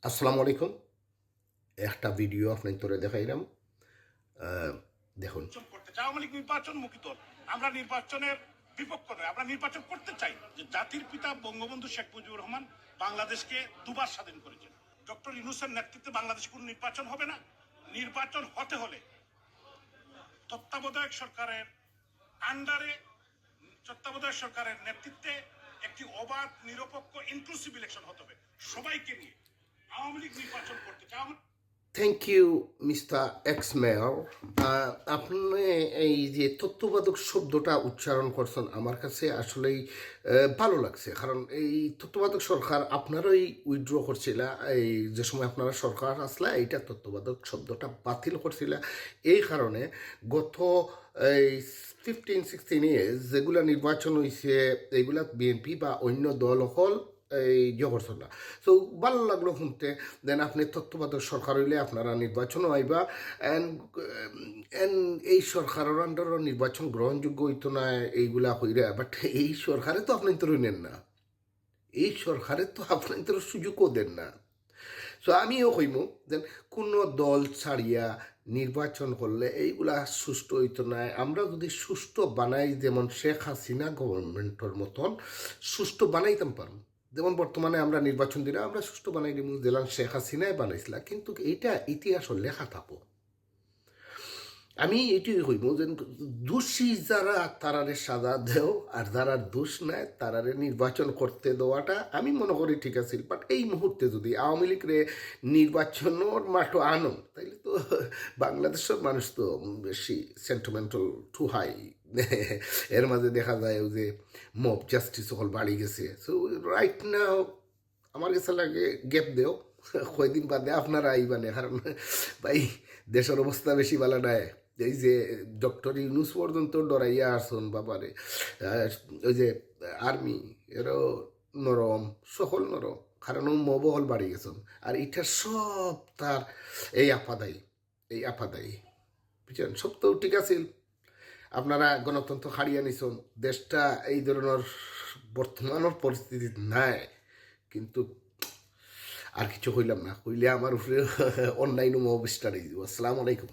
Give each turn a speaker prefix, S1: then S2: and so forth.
S1: আসসালামু আলাইকুম। একটা ভিডিও আপনাকে তোরে দেখাইলাম। দেখুন।
S2: আওয়ামী লীগ নির্বাচনমুখী দল। আমরা নির্বাচনের বিপক্ষ নয়, আমরা নির্বাচন করতে চাই। যে জাতির পিতা বঙ্গবন্ধু শেখ মুজিবুর রহমান বাংলাদেশকে দুবার স্বাধীন করেছেন। ডক্টর ইউনূসের নেতৃত্বে বাংলাদেশে কোনো নির্বাচন হবে না। নির্বাচন হতে হলে তত্ত্বাবধায়ক সরকারের আন্ডারে, তত্ত্বাবধায়ক সরকারের নেতৃত্বে একটি অবাধ, নিরপেক্ষ, ইনক্লুসিভ ইলেকশন হতে হবে সবাইকে নিয়ে। আওয়ামী লীগ নির্বাচন করতে চায়।
S1: Thank you mister X mayor. আপনি এই যে তত্ত্ববাদক শব্দটা উচ্চারণ করছেন আমার কাছে আসলেই ভালো লাগছে, কারণ এই তত্ত্ববাদক সরকার আপনারাই উইথড্র করছিল। এই যে সময় আপনারা সরকার আসলে এইটা তত্ত্ববাদক শব্দটা বাতিল করছিল। এই কারণে গত এই 15-16 ইয়ার্স যেগুলা নির্বাচন হয়েছে এইগুলা বিএনপি বা অন্য দল হল এই করছেন না। সো ভালো লাগলো শুনতে। দেন আপনি তত্ত্ববাদক সরকার হইলে আপনারা নির্বাচনও আইবা, এই সরকারের আন্ডারও নির্বাচন গ্রহণযোগ্য হইতো না এইগুলা হইরা। বাট এই সরকারে তো আপনি তো নেন না, এই সরকারে তো আপনি তো সুযোগও দেন না। সো আমিও কইমু যে কোনো দল ছাড়িয়া নির্বাচন করলে এইগুলা সুষ্ঠু হইতো না। আমরা যদি সুষ্ঠু বানাই, যেমন শেখ হাসিনা গভর্নমেন্টের মতন সুষ্ঠু বানাইতাম পারব। যেমন বর্তমানে আমরা নির্বাচন দিলে আমরা সুষ্ঠু বানাই দিব, দিলাম শেখ হাসিনাই বানাইছিলাম, কিন্তু এইটা ইতিহাসের লেখা থাকো। আমি এটাই কইব যে দোষী যারা তারারে সাজা দেও, আর যারা দোষ নেয় তারারে নির্বাচন করতে দেওয়াটা আমি মনে করি ঠিক আছে। বাট এই মুহূর্তে যদি আওয়ামী লীগরে নির্বাচনের মাঠও আনো, তাইলে তো বাংলাদেশের মানুষ তো বেশি সেন্টিমেন্টাল টু হাই। এর মাঝে দেখা যায় যে মব জাস্টিস সকল বাড়ি গেছে। সো রাইট নাও আমার কাছে লাগে গ্যাপ দেও, কয়দিন বাদে আপনারা আইবানে। কারণ ভাই দেশের অবস্থা বেশি ভালো নাই। এই যে ডক্টর ইউনূস পর্যন্ত ডরাইয়া আসুন বাবারে। ওই যে আর্মি এরও নরম, সকল নরম, কারণ মবহল বাড়ি গেছেন। আর এটা সব তার এই আপাদায়ী, এই আপাদায়ী, বুঝছেন? সব তো ঠিক আছে, আপনারা গণতন্ত্র হারিয়ে নিছেন, দেশটা এই ধরনের বর্তমানের পরিস্থিতি নাই। কিন্তু আর কিছু হইলাম না, হইলে আমার উপরে অনলাইনে মব স্টার্ট হয়ে যাব। আসসালামু আলাইকুম।